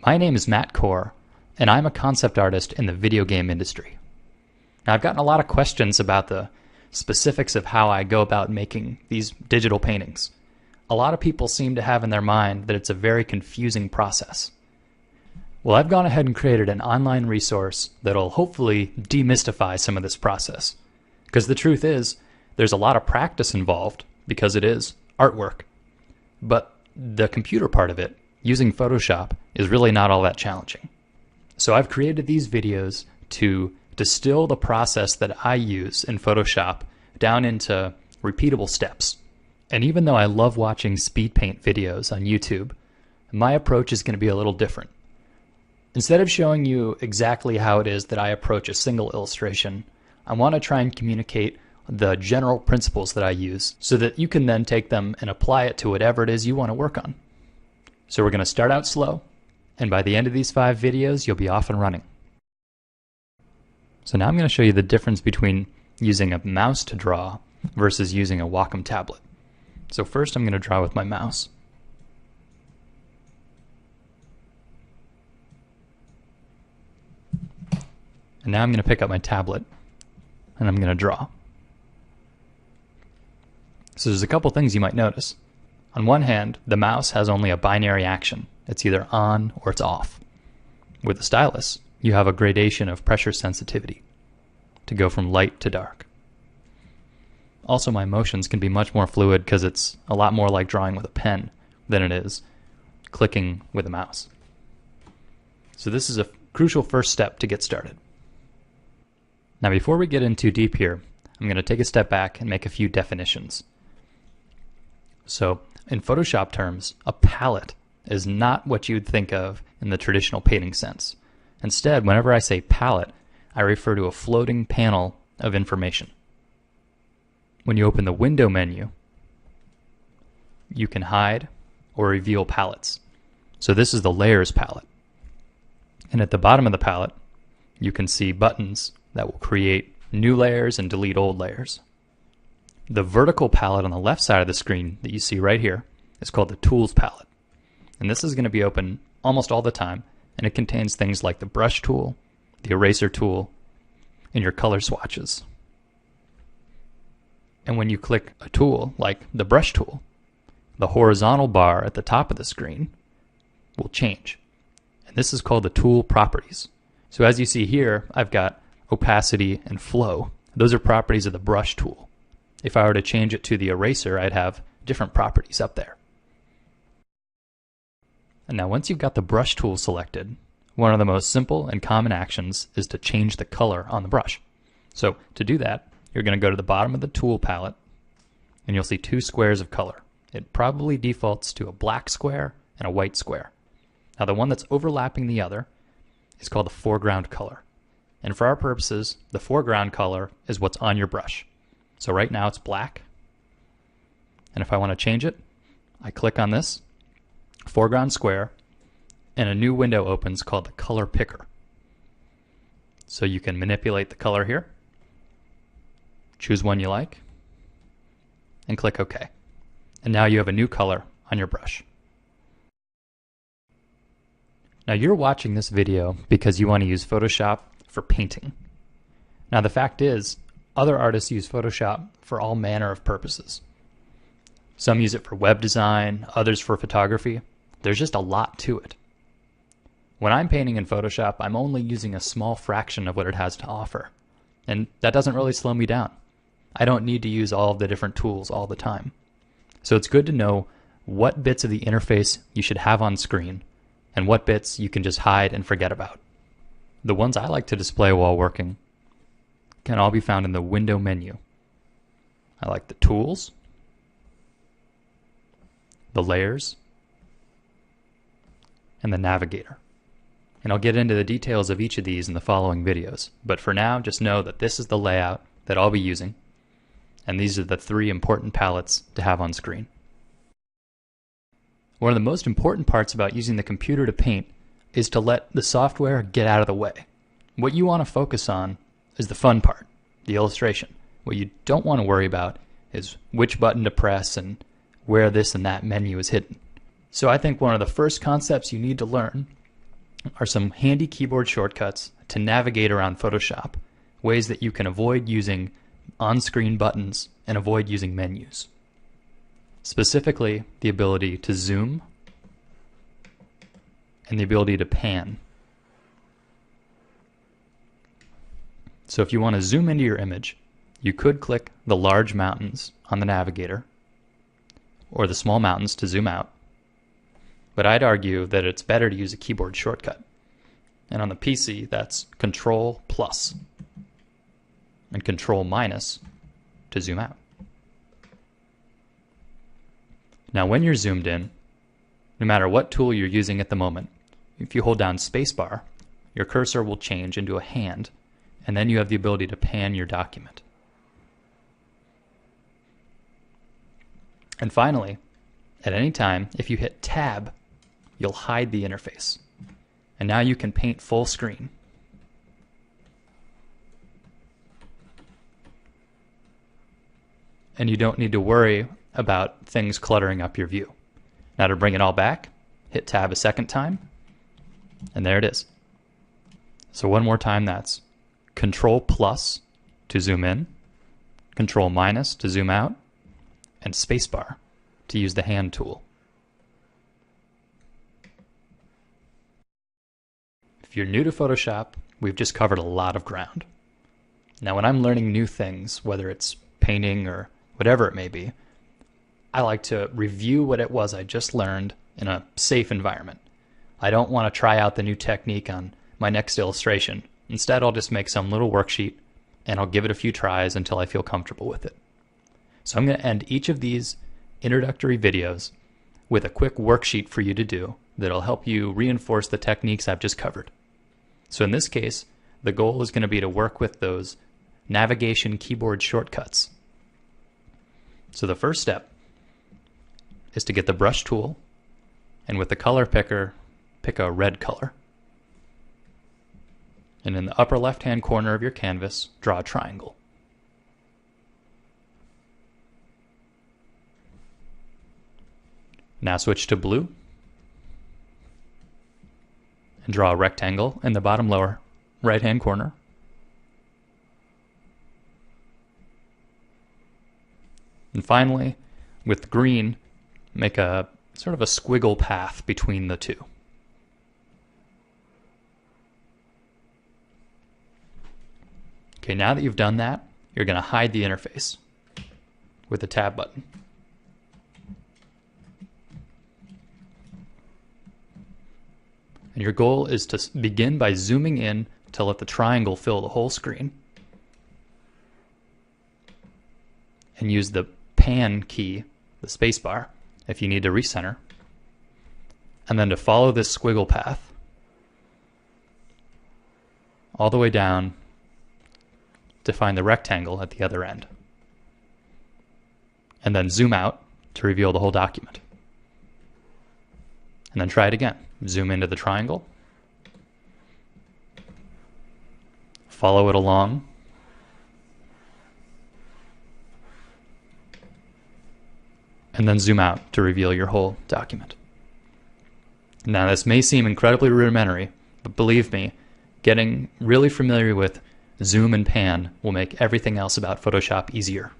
My name is Matt Core, and I'm a concept artist in the video game industry. Now, I've gotten a lot of questions about the specifics of how I go about making these digital paintings. A lot of people seem to have in their mind that it's a very confusing process. Well, I've gone ahead and created an online resource that'll hopefully demystify some of this process. Because the truth is, there's a lot of practice involved because it is artwork. But the computer part of it, using Photoshop, is really not all that challenging. So I've created these videos to distill the process that I use in Photoshop down into repeatable steps. And even though I love watching speed paint videos on YouTube, my approach is going to be a little different. Instead of showing you exactly how it is that I approach a single illustration, I want to try and communicate the general principles that I use so that you can then take them and apply it to whatever it is you want to work on. So we're going to start out slow, and by the end of these 5 videos, you'll be off and running. So now I'm going to show you the difference between using a mouse to draw versus using a Wacom tablet. So first I'm going to draw with my mouse. And now I'm going to pick up my tablet and I'm going to draw. So there's a couple things you might notice. On one hand, the mouse has only a binary action. It's either on or it's off. With the stylus, you have a gradation of pressure sensitivity to go from light to dark. Also, my motions can be much more fluid because it's a lot more like drawing with a pen than it is clicking with a mouse. So this is a crucial first step to get started. Now, before we get in too deep here, I'm going to take a step back and make a few definitions. So, in Photoshop terms, a palette is not what you'd think of in the traditional painting sense. Instead, whenever I say palette, I refer to a floating panel of information. When you open the window menu, you can hide or reveal palettes. So this is the layers palette. And at the bottom of the palette, you can see buttons that will create new layers and delete old layers. The vertical palette on the left side of the screen that you see right here is called the Tools palette. And this is going to be open almost all the time, and it contains things like the brush tool, the eraser tool, and your color swatches. And when you click a tool like the brush tool, the horizontal bar at the top of the screen will change. And this is called the tool properties. So as you see here, I've got opacity and flow. Those are properties of the brush tool. If I were to change it to the eraser, I'd have different properties up there. And now once you've got the brush tool selected, one of the most simple and common actions is to change the color on the brush. So to do that, you're going to go to the bottom of the tool palette and you'll see 2 squares of color. It probably defaults to a black square and a white square. Now the one that's overlapping the other is called the foreground color. And for our purposes, the foreground color is what's on your brush. So right now it's black. And if I want to change it, I click on this foreground square and a new window opens called the color picker. So you can manipulate the color here, choose one you like, and click OK. And now you have a new color on your brush. Now you're watching this video because you want to use Photoshop for painting. Now the fact is, other artists use Photoshop for all manner of purposes. Some use it for web design, others for photography. There's just a lot to it. When I'm painting in Photoshop, I'm only using a small fraction of what it has to offer. And that doesn't really slow me down. I don't need to use all of the different tools all the time. So it's good to know what bits of the interface you should have on screen and what bits you can just hide and forget about. The ones I like to display while working can all be found in the window menu. I like the tools, the layers, and the navigator. And I'll get into the details of each of these in the following videos. But for now, just know that this is the layout that I'll be using, and these are the 3 important palettes to have on screen. One of the most important parts about using the computer to paint is to let the software get out of the way. What you want to focus on is the fun part, the illustration. What you don't want to worry about is which button to press and where this and that menu is hidden. So I think one of the first concepts you need to learn are some handy keyboard shortcuts to navigate around Photoshop, ways that you can avoid using on-screen buttons and avoid using menus. Specifically, the ability to zoom and the ability to pan. So if you want to zoom into your image, you could click the large mountains on the navigator or the small mountains to zoom out. But I'd argue that it's better to use a keyboard shortcut. And on the PC, that's Control plus and Control minus to zoom out. Now when you're zoomed in, no matter what tool you're using at the moment, if you hold down spacebar, your cursor will change into a hand, and then you have the ability to pan your document. And finally, at any time, if you hit Tab, you'll hide the interface. And now you can paint full screen. And you don't need to worry about things cluttering up your view. Now to bring it all back, hit Tab a second time, and there it is. So one more time, that's Control plus to zoom in, Control minus to zoom out, and spacebar to use the hand tool. If you're new to Photoshop, we've just covered a lot of ground. Now when I'm learning new things, whether it's painting or whatever it may be, I like to review what it was I just learned in a safe environment. I don't want to try out the new technique on my next illustration. Instead, I'll just make some little worksheet and I'll give it a few tries until I feel comfortable with it. So I'm going to end each of these introductory videos with a quick worksheet for you to do that'll help you reinforce the techniques I've just covered. So in this case, the goal is going to be to work with those navigation keyboard shortcuts. So the first step is to get the brush tool, and with the color picker, pick a red color. And in the upper left-hand corner of your canvas, draw a triangle. Now switch to blue and draw a rectangle in the bottom lower right-hand corner. And finally, with green, make a sort of a squiggle path between the two. Okay, now that you've done that, you're going to hide the interface with the Tab button. And your goal is to begin by zooming in to let the triangle fill the whole screen. And use the pan key, the spacebar, if you need to recenter. And then to follow this squiggle path all the way down to find the rectangle at the other end. And then zoom out to reveal the whole document. And then try it again. Zoom into the triangle. Follow it along. And then zoom out to reveal your whole document. Now this may seem incredibly rudimentary, but believe me, getting really familiar with zoom and pan will make everything else about Photoshop easier.